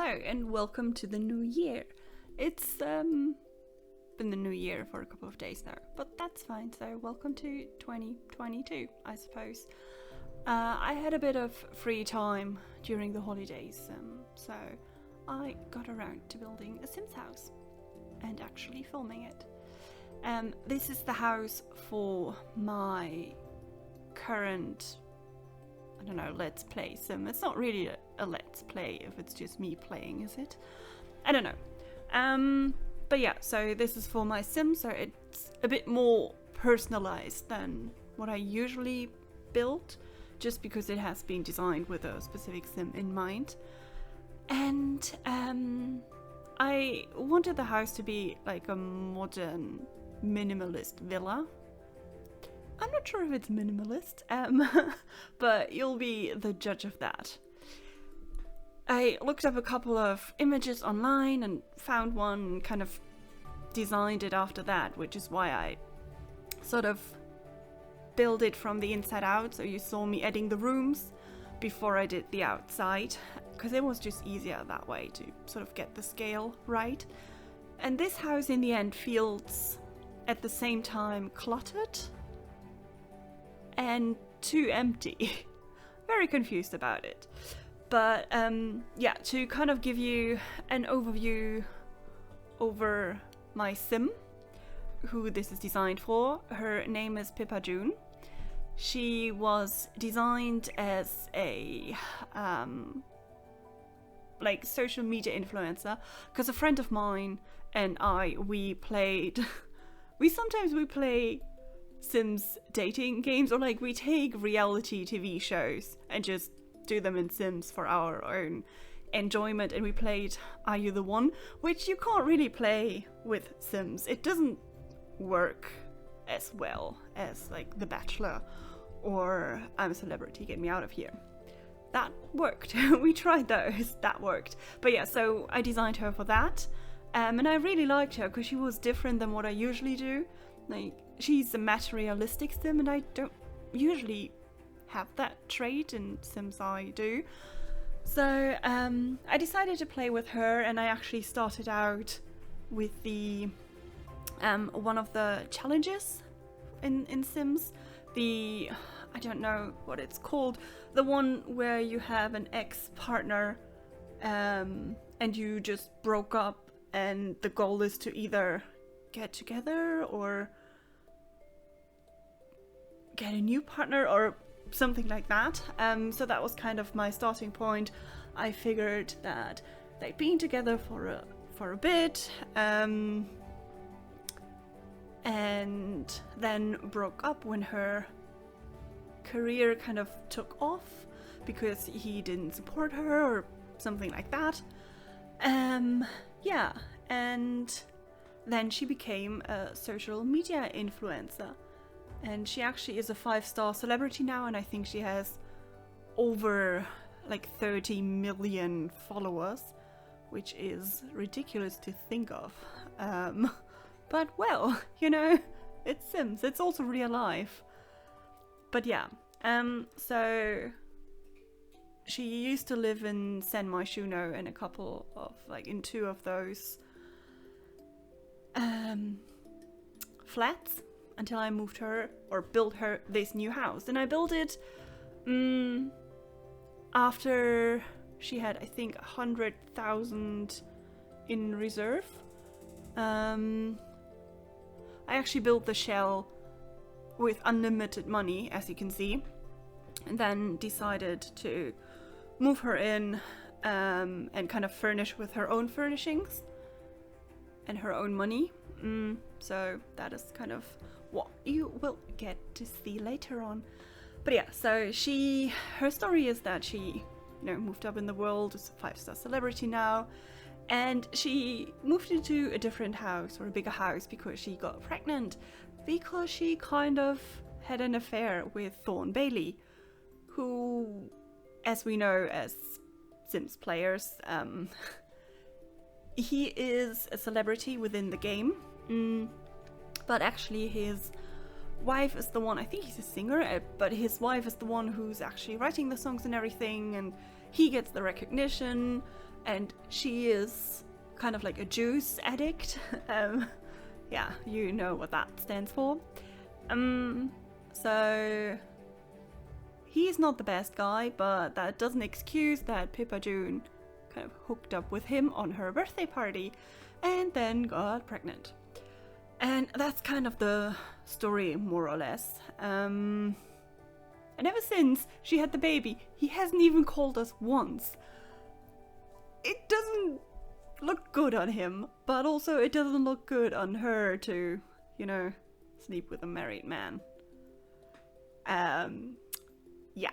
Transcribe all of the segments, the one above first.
and welcome to the new year. It's been the new year for a couple of days now, but that's fine. So welcome to 2022, I suppose. I had a bit of free time during the holidays, so I got around to building a Sims house and actually filming it. This is the house for my current, let's play sim. It's not really a let's play if it's just me playing, is it? I don't know. But yeah, so this is for my sim, so it's a bit more personalized than what I usually build, just because it has been designed with a specific sim in mind. And I wanted the house to be like a modern minimalist villa. I'm not sure if it's minimalist, but you'll be the judge of that. I looked up a couple of images online and found one and kind of designed it after that, which is why I sort of built it from the inside out. So you saw me adding the rooms before I did the outside, because it was just easier that way to sort of get the scale right. And this house in the end feels at the same time cluttered and too empty. Very confused about it. But yeah, to kind of give you an overview over my sim, who this is designed for, her name is Pippa June. She was designed as a like social media influencer, because a friend of mine and I, we play Sims dating games, or like we take reality TV shows and just do them in Sims for our own enjoyment. And we played Are You the One, which you can't really play with Sims. It doesn't work as well as like The Bachelor or I'm a Celebrity, Get Me Out of Here. That worked. We tried those. That worked. But yeah, so I designed her for that. And I really liked her because she was different than what I usually do. Like, she's a materialistic sim, and I don't usually have that trait in Sims I do. So I decided to play with her, and I actually started out with the one of the challenges in Sims. I don't know what it's called. The one where you have an ex-partner and you just broke up, and the goal is to either get together or get a new partner or something like that. So that was kind of my starting point. I figured that they'd been together for a bit, and then broke up when her career kind of took off because he didn't support her or something like that. Yeah, and then she became a social media influencer. And she actually is a 5-star celebrity now, and I think she has over like 30 million followers, which is ridiculous to think of. But well, it's Sims. It's also real life. But yeah, so she used to live in San Myshuno in in 2 of those flats, until I moved her or built her this new house. And I built it after she had, I think, 100,000 in reserve. I actually built the shell with unlimited money, as you can see, and then decided to move her in and kind of furnish with her own furnishings and her own money. So that is kind of what you will get to see later on. But yeah, so her story is that she, moved up in the world, is a 5-star celebrity now, and she moved into a different house, or a bigger house, because she got pregnant, because she kind of had an affair with Thorn Bailey, who, as we know as Sims players, he is a celebrity within the game. But actually his wife is the one, I think he's a singer, but his wife is the one who's actually writing the songs and everything, and he gets the recognition, and she is kind of like a juice addict. Yeah, you know what that stands for. So he's not the best guy, but that doesn't excuse that Pippa June kind of hooked up with him on her birthday party and then got pregnant. And that's kind of the story, more or less. And ever since she had the baby, he hasn't even called us once. It doesn't look good on him, but also it doesn't look good on her to, sleep with a married man. Yeah.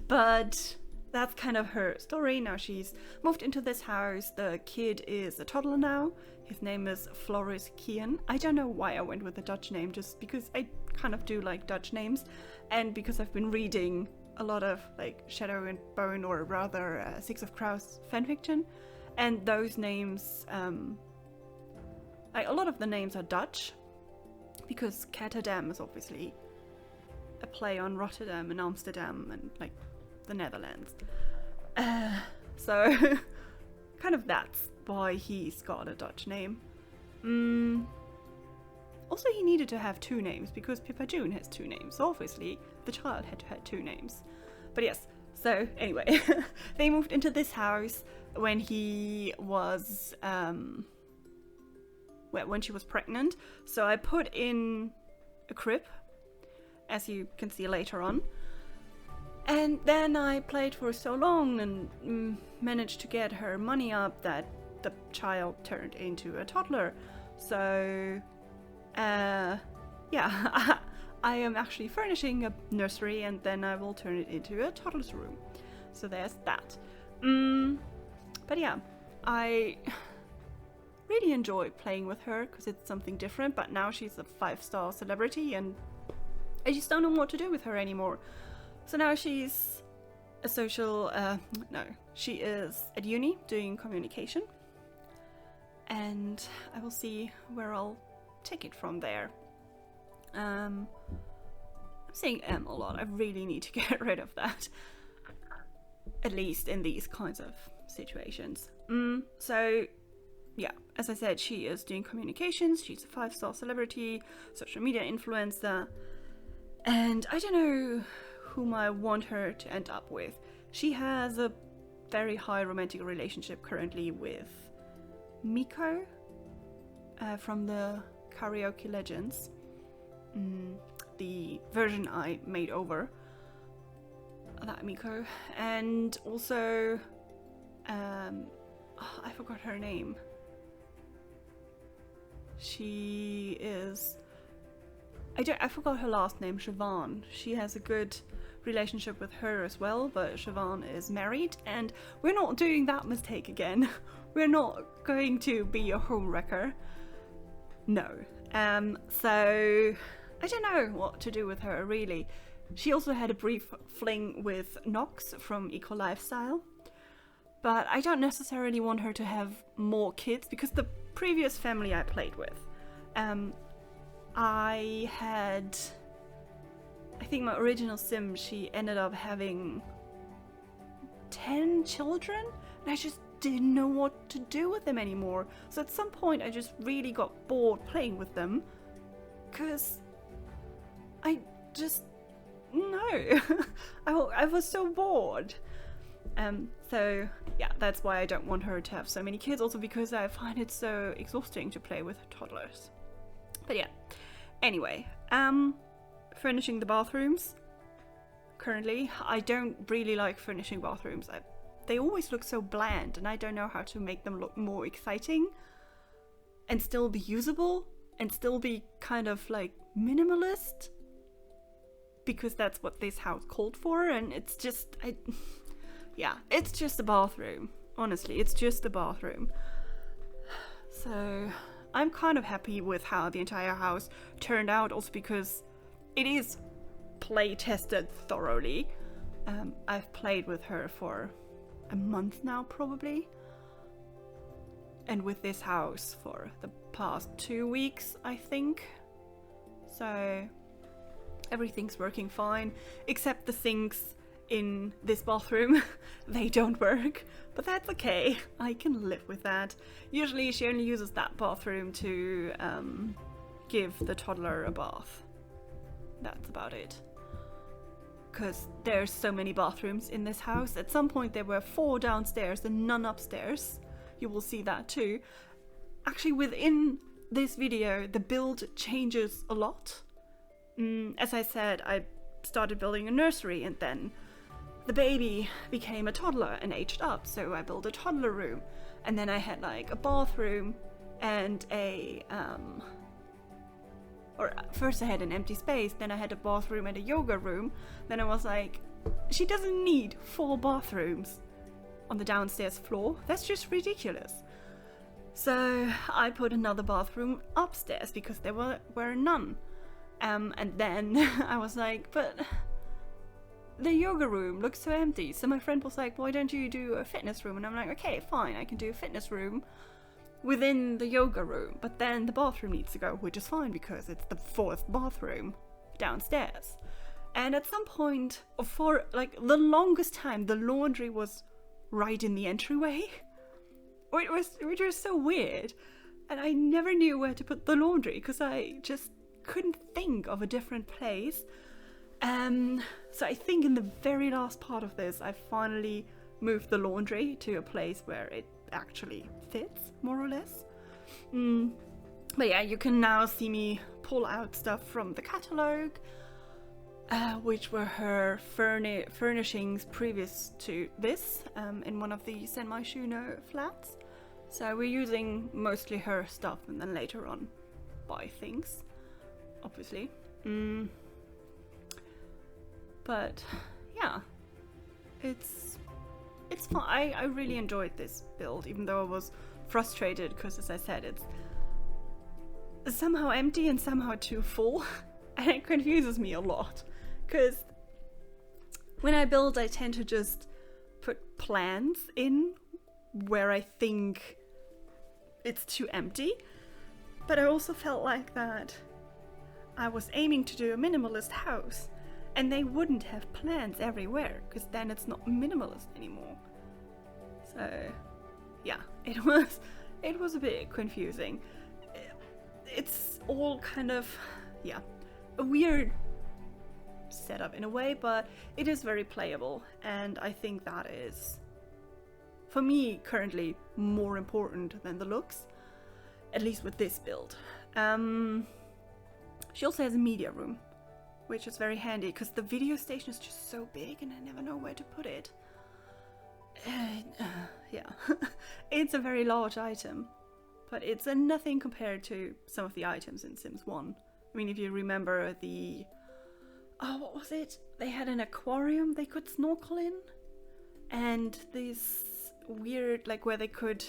But that's kind of her story. Now she's moved into this house. The kid is a toddler now. His name is Floris Kian. I don't know why I went with a Dutch name, just because I kind of do like Dutch names, and because I've been reading a lot of like Shadow and Bone, or rather Six of Crows fanfiction, and those names, like a lot of the names are Dutch, because Rotterdam is obviously a play on Rotterdam and Amsterdam and like the Netherlands. So kind of that's why he's got a Dutch name. Also, he needed to have two names because Pippa June has two names, so obviously the child had to have two names. But yes, so anyway, they moved into this house when he was when she was pregnant. So I put in a crib, as you can see later on. And then I played for so long and managed to get her money up that the child turned into a toddler. So, yeah, I am actually furnishing a nursery, and then I will turn it into a toddler's room. So there's that. But yeah, I really enjoy playing with her because it's something different, but now she's a 5-star celebrity and I just don't know what to do with her anymore. So now she's a she is at uni doing communication, and I will see where I'll take it from there. I'm saying a lot. I really need to get rid of that, at least in these kinds of situations. So yeah, as I said, she is doing communications. She's a 5-star celebrity, social media influencer, and I don't know whom I want her to end up with. She has a very high romantic relationship currently with Miko from the Karaoke Legends, the version I made over that Miko, and also I forgot her name. She is, I forgot her last name, Siobhan. She has a good relationship with her as well, but Siobhan is married, and we're not doing that mistake again. We're not going to be a homewrecker. No. So I don't know what to do with her, really. She also had a brief fling with Nox from Eco Lifestyle, but I don't necessarily want her to have more kids, because the previous family I played with, I think my original sim, she ended up having 10 children, and I just didn't know what to do with them anymore. So at some point I just really got bored playing with them, because I just, no, I was so bored. So yeah, that's why I don't want her to have so many kids, also because I find it so exhausting to play with toddlers. But yeah, anyway, furnishing the bathrooms. Currently, I don't really like furnishing bathrooms. They always look so bland, and I don't know how to make them look more exciting and still be usable and still be kind of like minimalist, because that's what this house called for. And it's just, yeah, it's just a bathroom. Honestly, it's just a bathroom. So I'm kind of happy with how the entire house turned out, also because it is play tested thoroughly. I've played with her for a month now, probably, and with this house for the past 2 weeks, I think. So everything's working fine, except the sinks in this bathroom, they don't work, but that's okay. I can live with that. Usually she only uses that bathroom to give the toddler a bath. That's about it. Because there's so many bathrooms in this house. At some point there were 4 downstairs and none upstairs. You will see that too. Actually, within this video, the build changes a lot. As I said, I started building a nursery and then the baby became a toddler and aged up, so I built a toddler room, and then I had like a bathroom and first I had an empty space, then I had a bathroom and a yoga room, then I was like, she doesn't need 4 bathrooms on the downstairs floor, that's just ridiculous. So I put another bathroom upstairs because there were none. And then I was like, but the yoga room looks so empty. So my friend was like, why don't you do a fitness room? And I'm like, okay, fine, I can do a fitness room within the yoga room. But then the bathroom needs to go, which is fine because it's the 4th bathroom downstairs. And at some point, for like the longest time, the laundry was right in the entryway, which was so weird. And I never knew where to put the laundry because I just couldn't think of a different place. So I think in the very last part of this, I finally moved the laundry to a place where it actually fits, more or less. But yeah, you can now see me pull out stuff from the catalogue, which were her furnishings previous to this, in one of the Senmai Shuno flats. So we're using mostly her stuff and then later on buy things, obviously. But yeah, it's fun. I really enjoyed this build, even though I was frustrated because, as I said, it's somehow empty and somehow too full, and it confuses me a lot. Because when I build, I tend to just put plans in where I think it's too empty, but I also felt like that I was aiming to do a minimalist house, and they wouldn't have plants everywhere, because then it's not minimalist anymore. So yeah, it was a bit confusing. It's all kind of, yeah, a weird setup in a way, but it is very playable, and I think that is, for me, currently more important than the looks, at least with this build. She also has a media room, which is very handy because the video station is just so big and I never know where to put it. Yeah, it's a very large item, but it's nothing compared to some of the items in Sims 1. I mean, if you remember the... Oh, what was it? They had an aquarium they could snorkel in, and this weird, like, where they could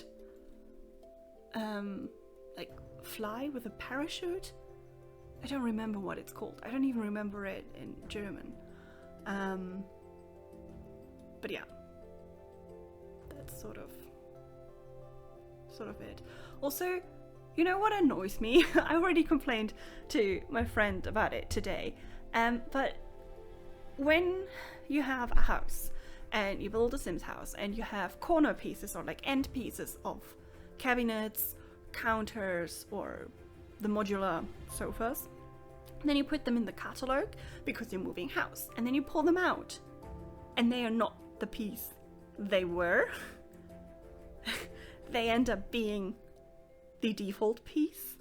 like fly with a parachute. I don't remember what it's called. I don't even remember it in German. But yeah, that's sort of it. Also, you know what annoys me? I already complained to my friend about it today. But when you have a house and you build a Sims house and you have corner pieces or like end pieces of cabinets, counters, or the modular sofas, then you put them in the catalogue because you're moving house, and then you pull them out and they are not the piece they were. They end up being the default piece,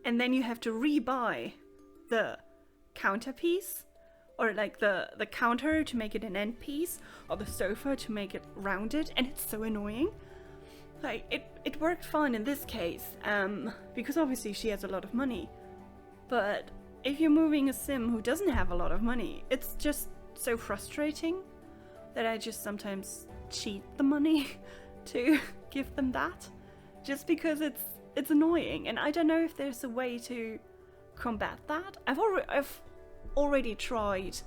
and then you have to rebuy the counter piece, or like the counter to make it an end piece, or the sofa to make it rounded, and it's so annoying. Like, it worked fine in this case, because obviously she has a lot of money, but if you're moving a sim who doesn't have a lot of money, it's just so frustrating that I just sometimes cheat the money to give them that, just because it's annoying, and I don't know if there's a way to combat that. I've already tried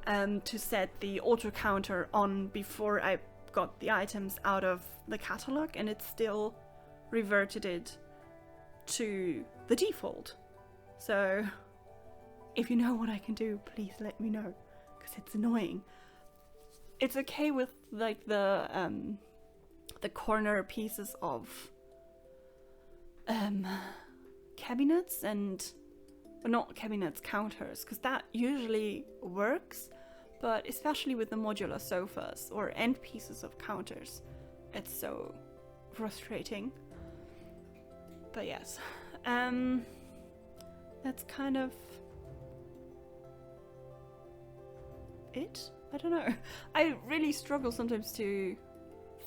to set the auto counter on before I got the items out of the catalog, and it still reverted it to the default. So if you know what I can do, please let me know, because it's annoying. it's okay with like the corner pieces of cabinets and, well, not cabinets, counters, because that usually works, but especially with the modular sofas or end pieces of counters, it's so frustrating. But yes, that's kind of it. I don't know. I really struggle sometimes to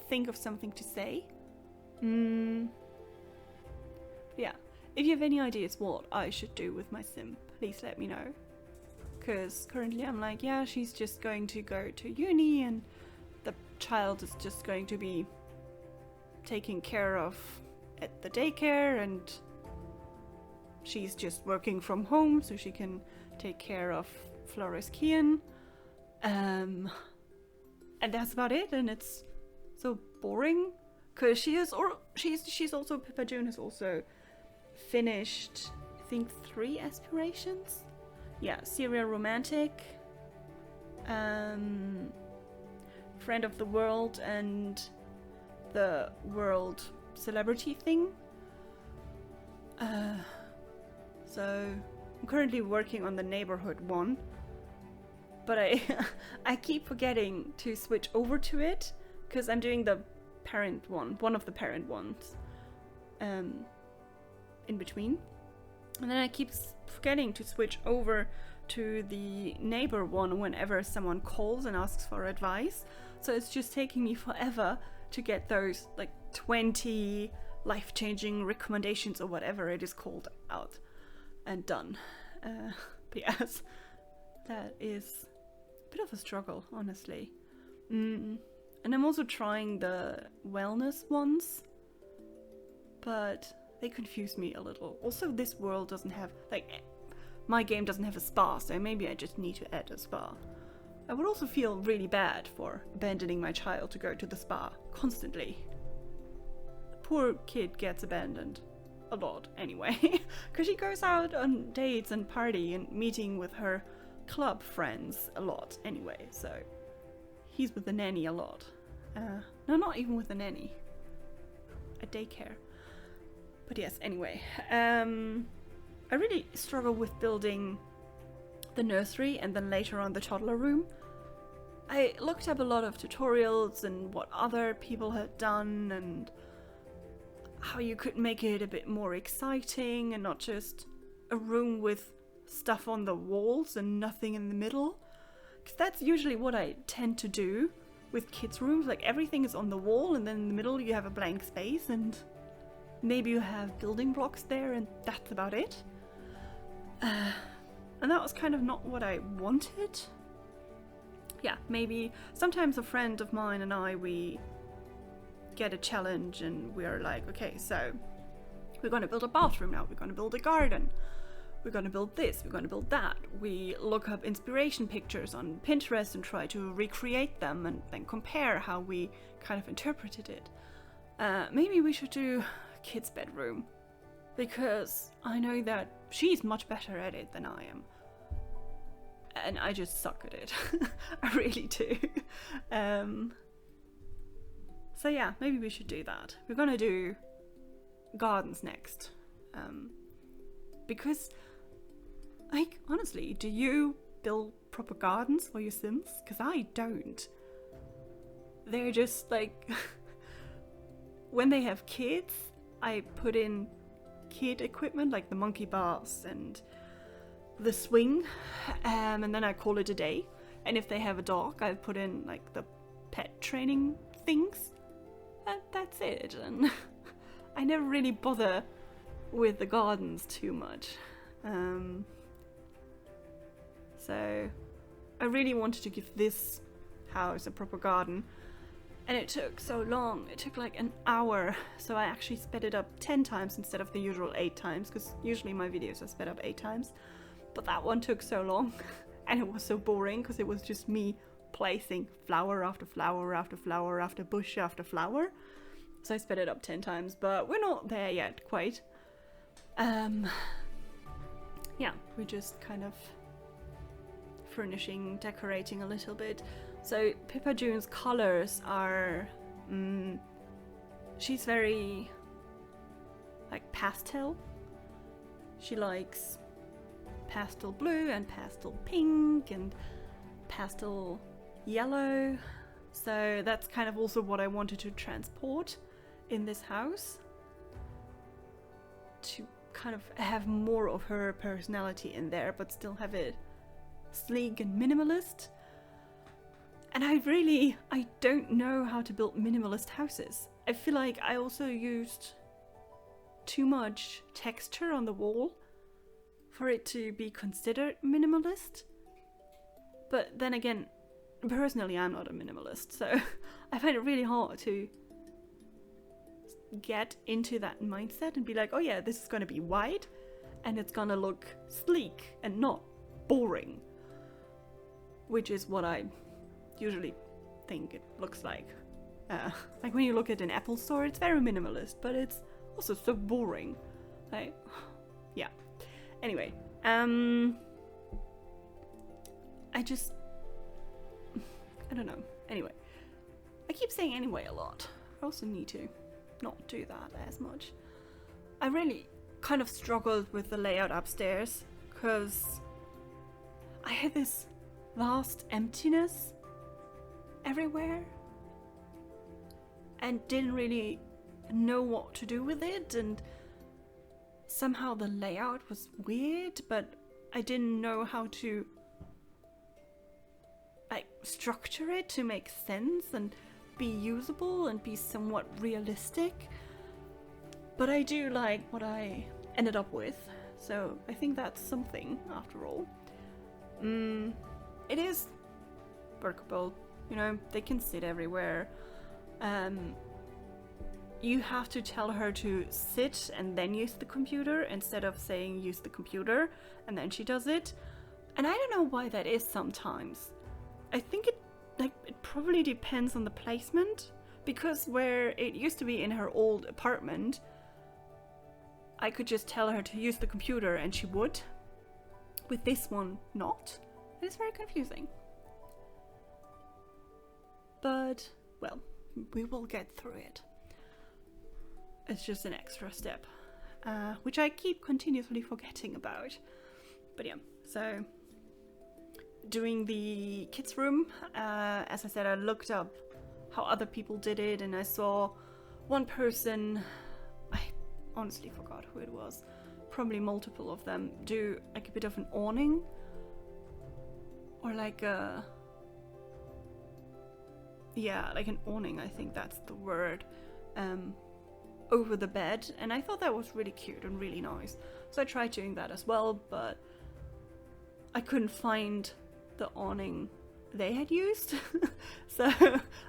think of something to say. Yeah, if you have any ideas what I should do with my sim, please let me know. Because currently I'm like, yeah, she's just going to go to uni and the child is just going to be taken care of at the daycare, and she's just working from home so she can take care of Flores Kian. And that's about it, and it's so boring because she's also, Pippa June has also finished, I think, 3 aspirations. Yeah, serial romantic, friend of the world, and the world celebrity thing. So I'm currently working on the neighborhood one, but I keep forgetting to switch over to it because I'm doing the parent one of the parent ones, in between, and then I keep forgetting to switch over to the neighbor one whenever someone calls and asks for advice. So it's just taking me forever to get those like 20 life-changing recommendations or whatever it is called out and done. But yes, that is a bit of a struggle, honestly. And I'm also trying the wellness ones, but they confuse me a little. Also, this world doesn't have, like, my game doesn't have a spa, so maybe I just need to add a spa. I would also feel really bad for abandoning my child to go to the spa constantly. The poor kid gets abandoned a lot anyway, because she goes out on dates and party and meeting with her club friends a lot anyway, so he's with the nanny a lot. No, not even with the nanny. A daycare. But yes, anyway. I really struggle with building the nursery and then later on the toddler room. I looked up a lot of tutorials and what other people had done and how you could make it a bit more exciting and not just a room with stuff on the walls and nothing in the middle. Because that's usually what I tend to do with kids' rooms. Like, everything is on the wall and then in the middle you have a blank space and maybe you have building blocks there and that's about it. And that was kind of not what I wanted. Yeah, maybe sometimes a friend of mine and I, we get a challenge and we're like, okay, so we're going to build a bathroom now, we're going to build a garden, we're going to build this, we're going to build that. We look up inspiration pictures on Pinterest and try to recreate them and then compare how we kind of interpreted it. Maybe we should do a kid's bedroom, because I know that she's much better at it than I am. And I just suck at it. I really do. So yeah, maybe we should do that. We're gonna do gardens next. Because, like, honestly, do you build proper gardens for your Sims? Because I don't. They're just like, when they have kids, I put in kid equipment like the monkey bars and the swing, and then I call it a day. And if they have a dog, I put in like the pet training things. That's it. And I never really bother with the gardens too much. So I really wanted to give this house a proper garden, and it took so long. It took like an hour, so I actually sped it up 10 times instead of the usual 8 times, because usually my videos are sped up 8 times. But that one took so long, and it was so boring, because it was just me placing flower after flower after flower after bush after flower. So I sped it up 10 times, but we're not there yet, quite. Yeah, we're just kind of furnishing, decorating a little bit. So Pippa June's colors are, she's very like pastel. She likes pastel blue and pastel pink and pastel yellow. So that's kind of also what I wanted to transport in this house, to kind of have more of her personality in there, but still have it sleek and minimalist. And I don't know how to build minimalist houses. I feel like I also used too much texture on the wall for it to be considered minimalist. But then again, personally, I'm not a minimalist, so I find it really hard to get into that mindset and be like, oh yeah, this is going to be white and it's going to look sleek and not boring, which is what I usually think it looks like. Like when you look at an Apple store, it's very minimalist, but it's also so boring. Like, yeah. Anyway, I don't know. Anyway, I keep saying anyway a lot. I also need to not do that as much. I really kind of struggled with the layout upstairs because I had this vast emptiness everywhere and didn't really know what to do with it, and somehow the layout was weird, but I didn't know how to like structure it to make sense and be usable and be somewhat realistic. But I do like what I ended up with, so I think that's something after all. It is workable, you know, they can sit everywhere. You have to tell her to sit and then use the computer instead of saying use the computer and then she does it. And I don't know why that is sometimes. I think it probably depends on the placement, because where it used to be in her old apartment, I could just tell her to use the computer and she would. With this one, not. And it's very confusing. But, well, we will get through it. It's just an extra step, which I keep continuously forgetting about. But yeah, so doing the kids' room, as I said, I looked up how other people did it, and I saw one person, I honestly forgot who it was, probably multiple of them, do like a bit of an awning, or like a, yeah, like an awning, I think that's the word, over the bed, and I thought that was really cute and really nice. So I tried doing that as well, but I couldn't find the awning they had used. So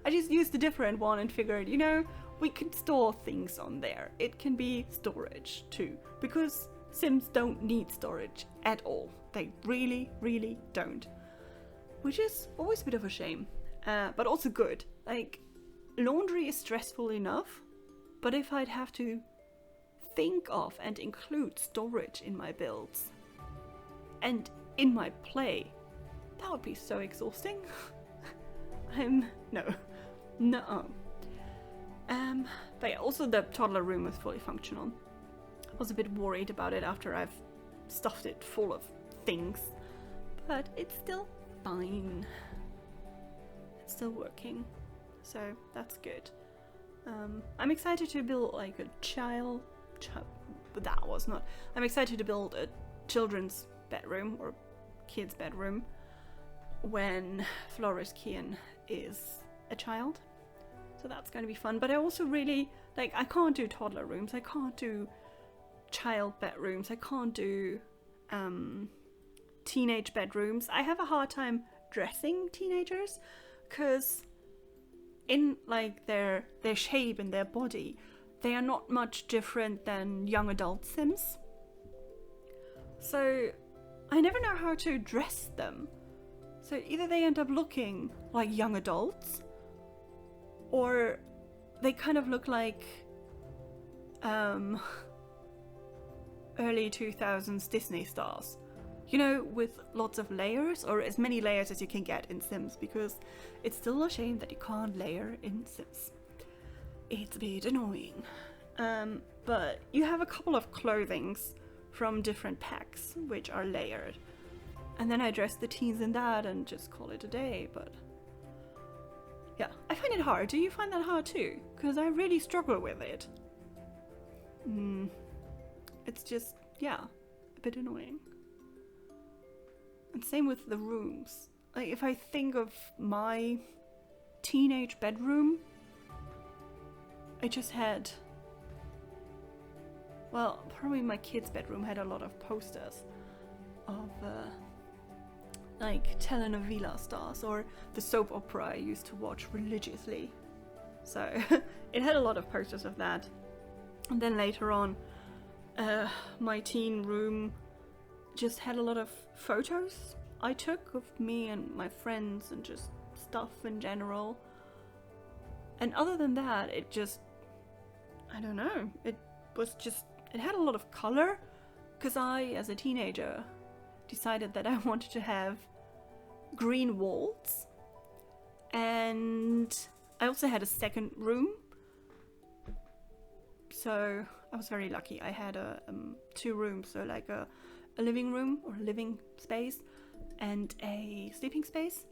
I just used a different one and figured, you know, we could store things on there. It can be storage too, because Sims don't need storage at all. They really, really don't. Which is always a bit of a shame, but also good. Like, laundry is stressful enough, but if I'd have to think of and include storage in my builds and in my play, that would be so exhausting. No. But yeah, also the toddler room was fully functional. I was a bit worried about it after I've stuffed it full of things, but it's still fine. It's still working, so that's good. I'm excited to build like a but that was not. I'm excited to build a children's bedroom or kid's bedroom when Floris Kian is a child. So that's going to be fun. But I also really, like, I can't do toddler rooms. I can't do child bedrooms. I can't do teenage bedrooms. I have a hard time dressing teenagers because in like their shape and their body, they are not much different than young adult Sims. So I never know how to dress them. So either they end up looking like young adults, or they kind of look like early 2000s Disney stars. You know, with lots of layers, or as many layers as you can get in Sims, because it's still a shame that you can't layer in Sims. It's a bit annoying. But you have a couple of clothings from different packs, which are layered. And then I dress the teens in that and just call it a day, but... yeah, I find it hard. Do you find that hard too? Because I really struggle with it. It's just, yeah, a bit annoying. And same with the rooms. Like, if I think of my teenage bedroom, I just had... well, probably my kid's bedroom had a lot of posters of, like, telenovela stars or the soap opera I used to watch religiously. So, it had a lot of posters of that. And then later on, my teen room just had a lot of photos I took of me and my friends and just stuff in general. And other than that, it just... I don't know. It was just... it had a lot of color, because I, as a teenager, decided that I wanted to have green walls. And I also had a second room. So I was very lucky. I had two rooms, so like a living room or a living space and a sleeping space.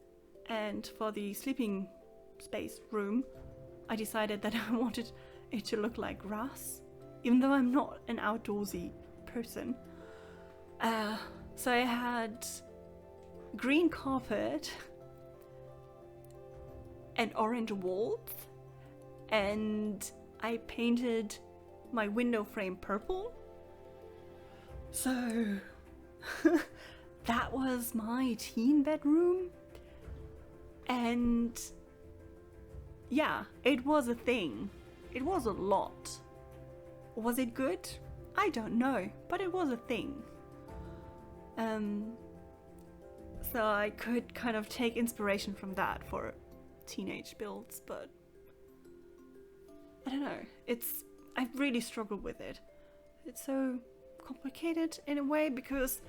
And for the sleeping space room, I decided that I wanted it to look like grass, even though I'm not an outdoorsy person. So I had green carpet and orange walls, and I painted my window frame purple. So that was my teen bedroom. And yeah, it was a thing. It was a lot. Was it good? I don't know, but it was a thing. So I could kind of take inspiration from that for teenage builds, but I don't know. I really struggle with it. It's so complicated in a way because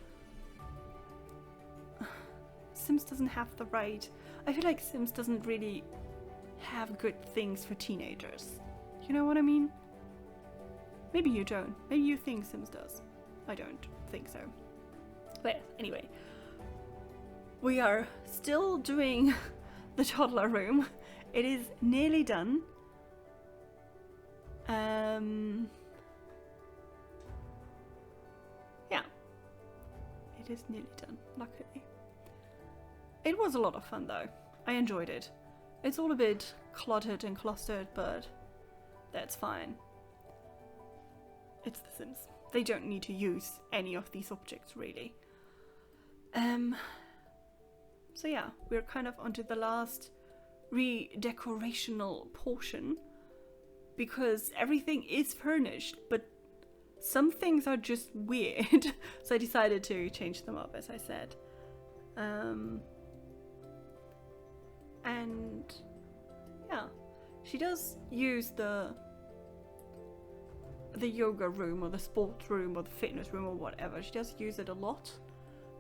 Sims doesn't have the right... I feel like Sims doesn't really have good things for teenagers. You know what I mean? Maybe you don't. Maybe you think Sims does. I don't think so. But anyway, we are still doing the toddler room. It is nearly done. Yeah, it is nearly done, luckily. It was a lot of fun though. I enjoyed it. It's all a bit cluttered and clustered, but that's fine. It's The Sims. They don't need to use any of these objects really. So yeah, we're kind of onto the last redecorational portion, because everything is furnished, but some things are just weird. So I decided to change them up, as I said. And yeah, she does use the yoga room or the sports room or the fitness room or whatever. She does use it a lot,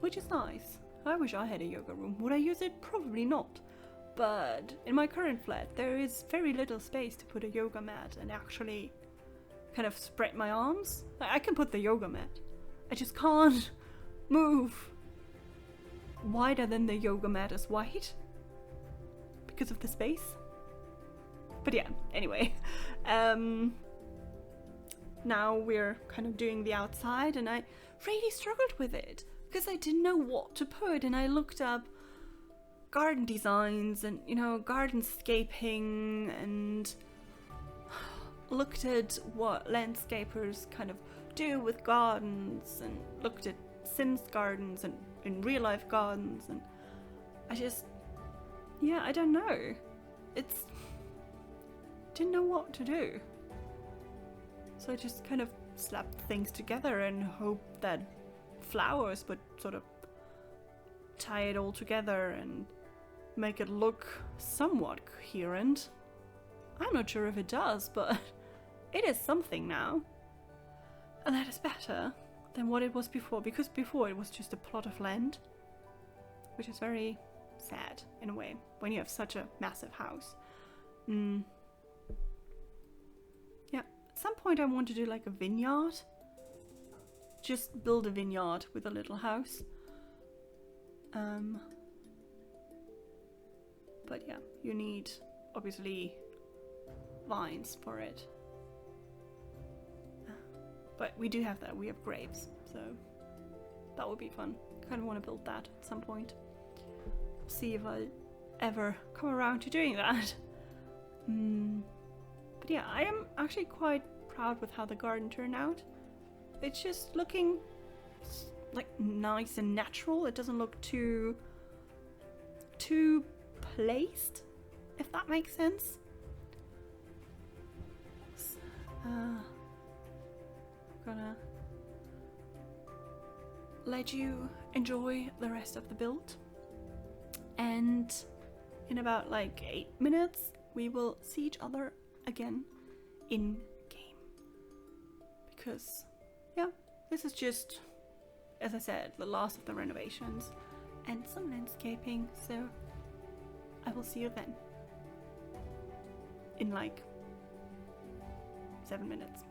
which is nice. I wish I had a yoga room. Would I use it? Probably not. But in my current flat, there is very little space to put a yoga mat and actually kind of spread my arms. I can put the yoga mat. I just can't move wider than the yoga mat is wide because of the space. But yeah, anyway. Now we're kind of doing the outside, and I really struggled with it because I didn't know what to put, and I looked up garden designs and, you know, gardenscaping, and looked at what landscapers kind of do with gardens, and looked at Sims gardens and in real life gardens, and I just, yeah, I don't know. Didn't know what to do. So I just kind of slapped things together and hoped that flowers would sort of tie it all together and make it look somewhat coherent. I'm not sure if it does, but it is something now. And that is better. than what it was before, because before it was just a plot of land, which is very sad in a way when you have such a massive house. Yeah, at some point I want to do like a vineyard. Just build a vineyard with a little house. But yeah, you need obviously vines for it. But we do have that, we have grapes, so that would be fun. Kind of want to build that at some point. See if I ever come around to doing that. But yeah, I am actually quite proud with how the garden turned out. It's just looking like nice and natural. It doesn't look too placed, if that makes sense. Gonna let you enjoy the rest of the build, and in about like 8 minutes we will see each other again in game, because yeah, this is just, as I said, the last of the renovations and some landscaping, so I will see you then in like 7 minutes.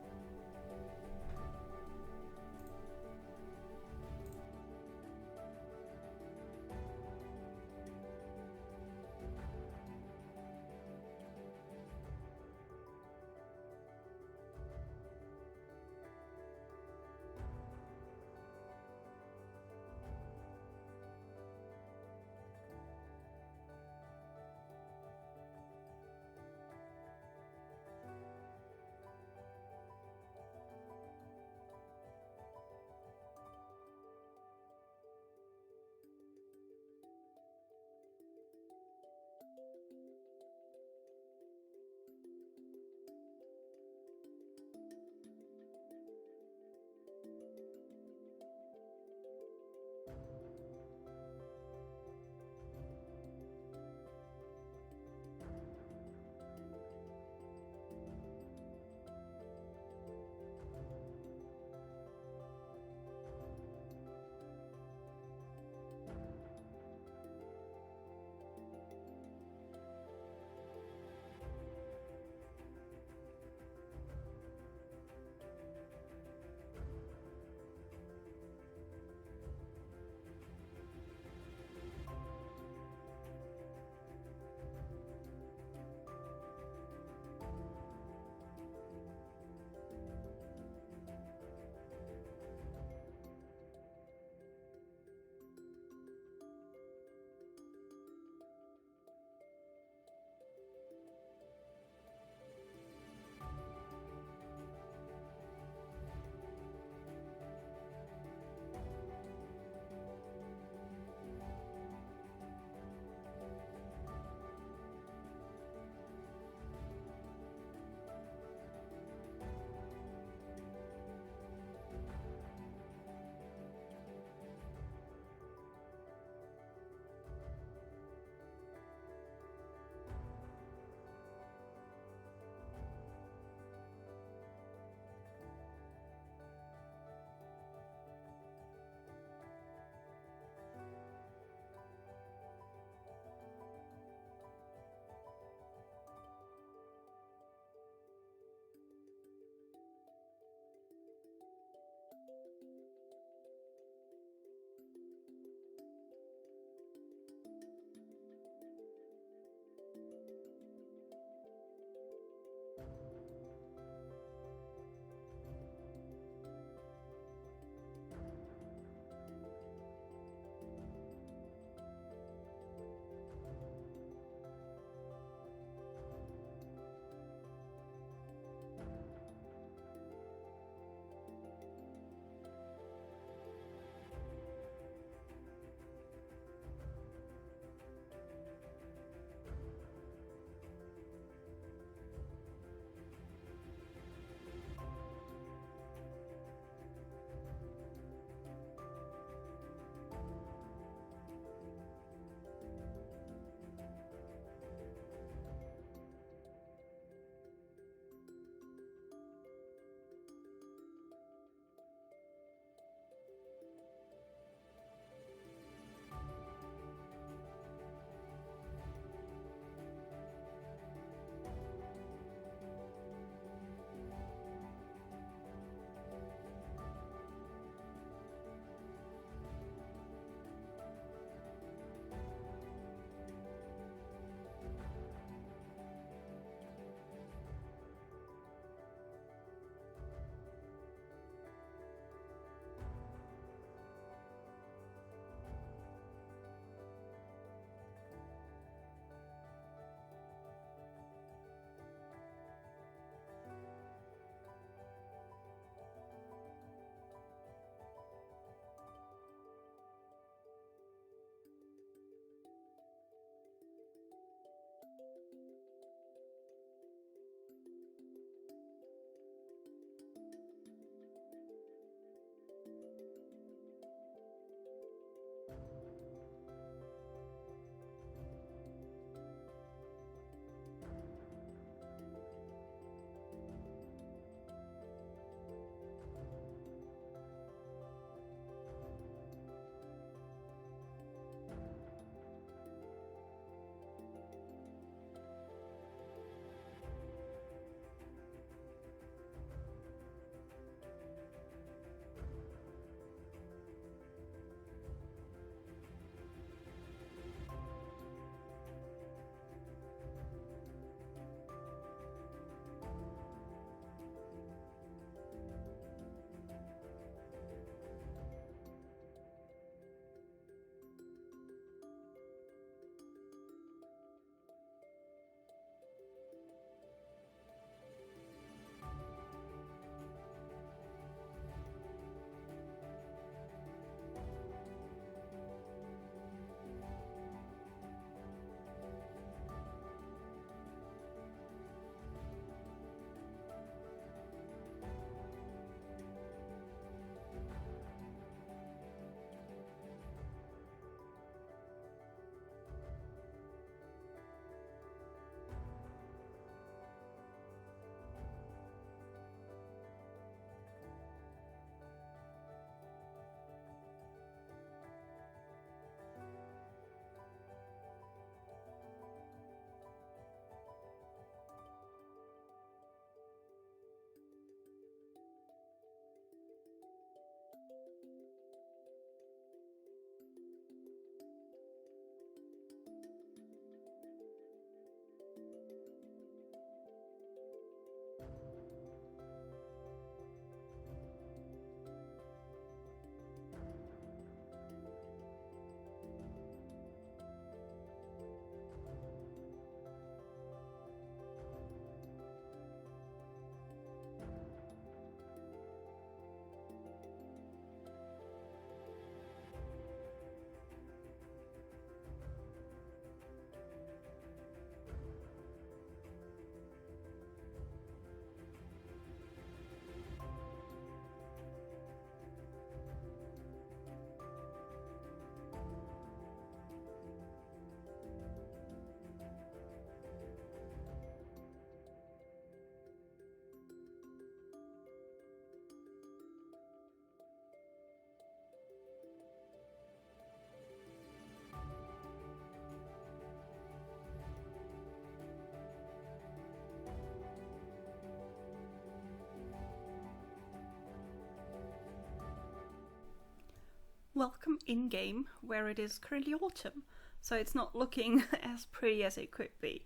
welcome in-game where it is currently autumn, so it's not looking as pretty as it could be.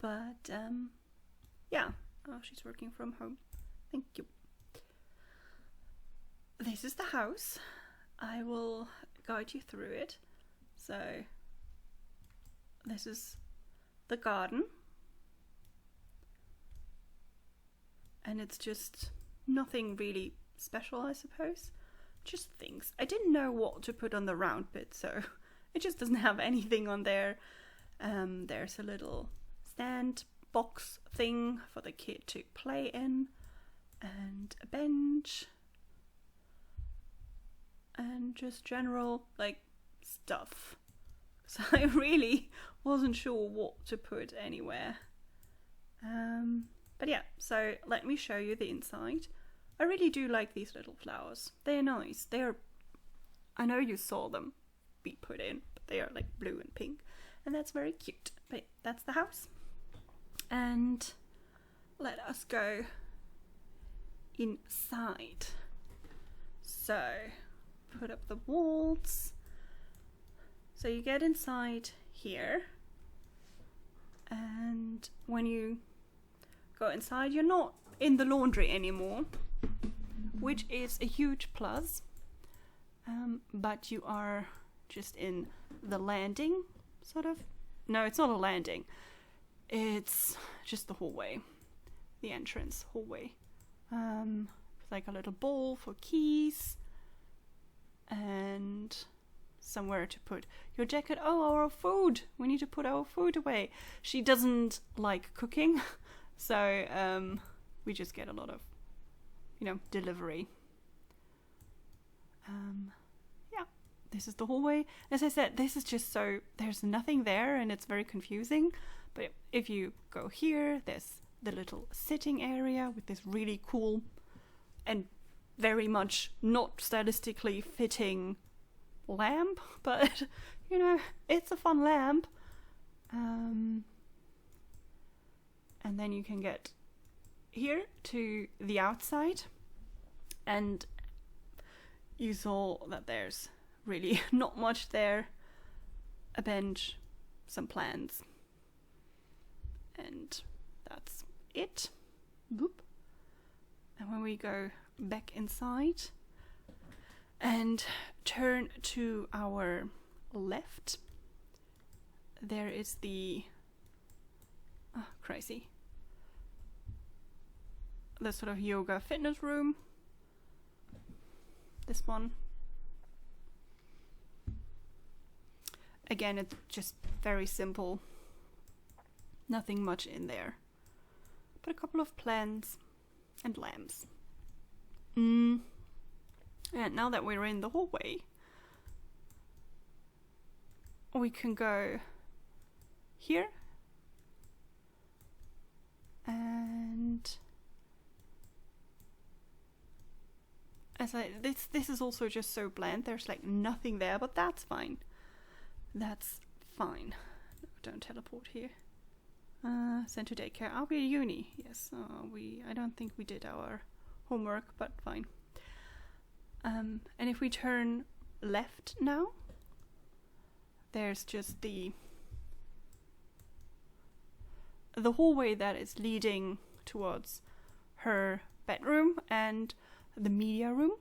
But yeah, oh, she's working from home. Thank you. This is the house. I will guide you through it. So this is the garden, and it's just nothing really special, I suppose. Just things. I didn't know what to put on the round bit, so it just doesn't have anything on there. There's a little stand box thing for the kid to play in, and a bench, and just general like stuff. So I really wasn't sure what to put anywhere. But yeah, so let me show you the inside. I really do like these little flowers. They're nice. I know you saw them be put in, but they are like blue and pink, and that's very cute. But that's the house. And let us go inside. So put up the walls. So you get inside here, and when you go inside, you're not in the laundry anymore, which is a huge plus. But you are just in the landing, sort of. No, it's not a landing. It's just the hallway, the entrance hallway. Like a little bowl for keys, and somewhere to put your jacket. Oh, our food. We need to put our food away. She doesn't like cooking, so we just get a lot of, delivery. Yeah, this is the hallway. As I said, this is just so there's nothing there, and it's very confusing. But if you go here, there's the little sitting area with this really cool and very much not stylistically fitting lamp, but it's a fun lamp. And then you can get here to the outside, and you saw that there's really not much there. A bench, some plants, and that's it. Boop. And when we go back inside and turn to our left, there is the the sort of yoga fitness room. This one. Again, it's just very simple. Nothing much in there. But a couple of plants and lamps. And now that we're in the hallway, we can go here, and this is also just so bland. There's like nothing there, but that's fine. That's fine. No, don't teleport here. Sent to daycare. Are we at uni? Yes. I don't think we did our homework, but fine. And if we turn left now, there's just the hallway that is leading towards her bedroom and the media room.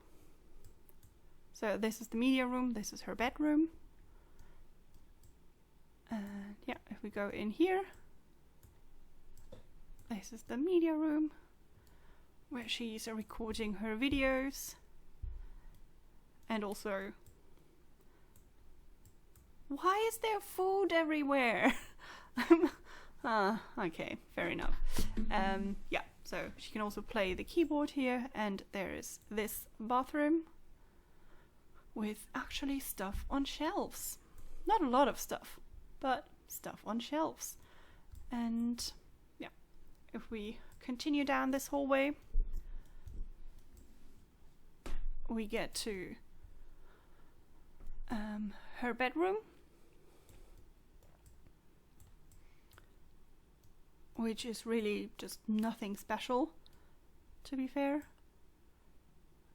So this is the media room, this is her bedroom. And yeah, if we go in here, this is the media room where she's recording her videos. And also, why is there food everywhere? Okay, fair enough. Yeah, so she can also play the keyboard here, and there is this bathroom with actually stuff on shelves. Not a lot of stuff, but stuff on shelves. And yeah, if we continue down this hallway, we get to her bedroom, which is really just nothing special, to be fair.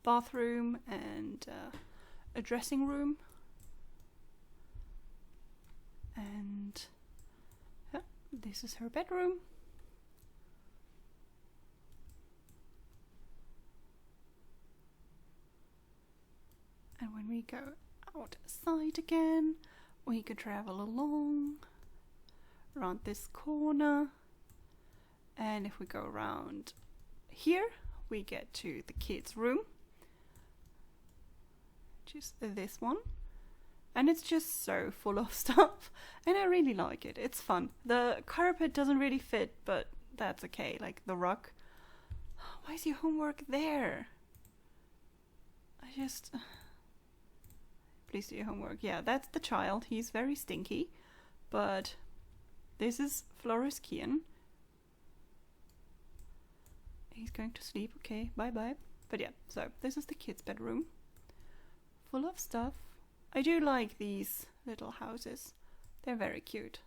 Bathroom and a dressing room. And yeah, this is her bedroom. And when we go outside again, we could travel along around this corner. And if we go around here, we get to the kids' room, which is this one. And it's just so full of stuff, and I really like it. It's fun. The carpet doesn't really fit, but that's okay. Like the rug. Why is your homework there? Please do your homework. Yeah, that's the child. He's very stinky. But this is Floris Kian. He's going to sleep. Okay, bye-bye. But yeah, so this is the kids' bedroom. Full of stuff. I do like these little houses. They're very cute.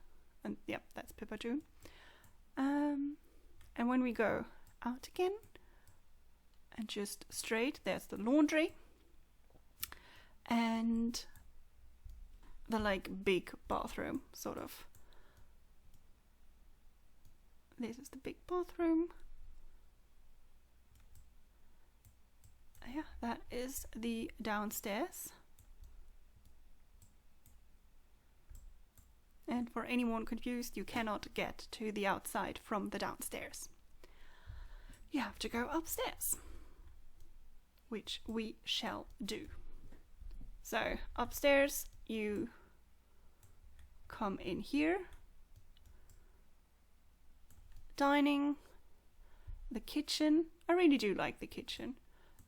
And yeah, that's Pippa June. And when we go out again, and just straight, there's the laundry. And the like big bathroom, sort of. This is the big bathroom. Yeah, that is the downstairs. And for anyone confused, you cannot get to the outside from the downstairs. You have to go upstairs, which we shall do. So upstairs, you come in here. Dining, the kitchen. I really do like the kitchen.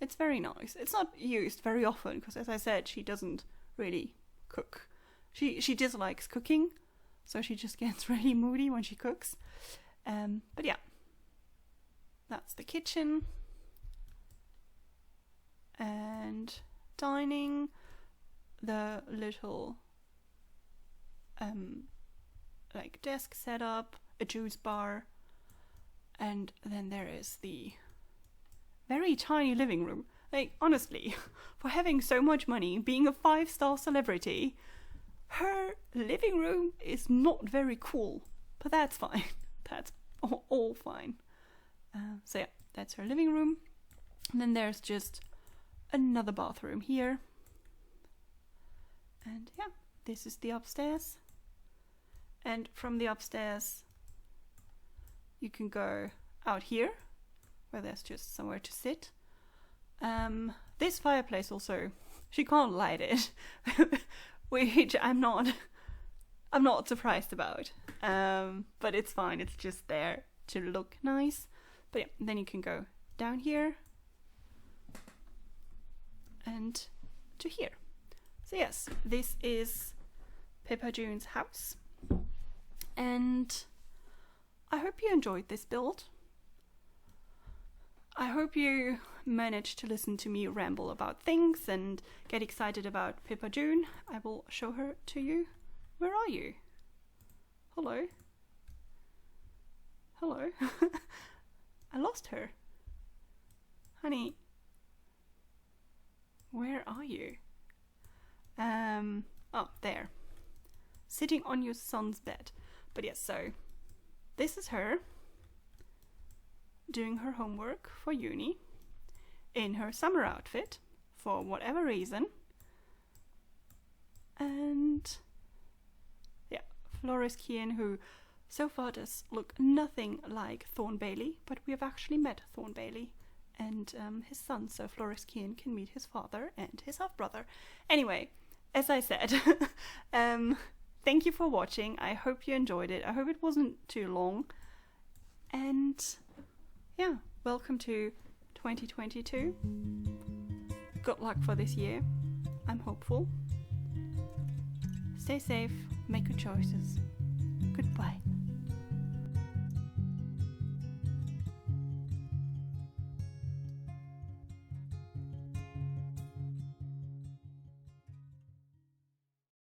It's very nice. It's not used very often because, as I said, she doesn't really cook. She dislikes cooking, so she just gets really moody when she cooks. But yeah, that's the kitchen. And dining, the little like desk setup, a juice bar, and then there is the very tiny living room. Like, honestly, for having so much money, being a 5-star celebrity, her living room is not very cool, but that's fine. That's all fine. So yeah, that's her living room. And then there's just another bathroom here. And yeah, this is the upstairs. And from the upstairs, you can go out here, where there's just somewhere to sit. This fireplace also, she can't light it, which I'm not surprised about. But it's fine. It's just there to look nice. But yeah, then you can go down here and to here. So yes, this is Pippa June's house. And I hope you enjoyed this build. I hope you managed to listen to me ramble about things and get excited about Pippa June. I will show her to you. Where are you? Hello? Hello? I lost her. Honey, where are you? Oh, there. Sitting on your son's bed. But yes, so this is her doing her homework for uni in her summer outfit for whatever reason. And yeah, Floris Kian, who so far does look nothing like Thorn Bailey, but we have actually met Thorn Bailey and his son, so Floris Kian can meet his father and his half-brother. Anyway, as I said, thank you for watching. I hope you enjoyed it. I hope it wasn't too long. And yeah, welcome to 2022. Good luck for this year. I'm hopeful. Stay safe, make good choices. Goodbye.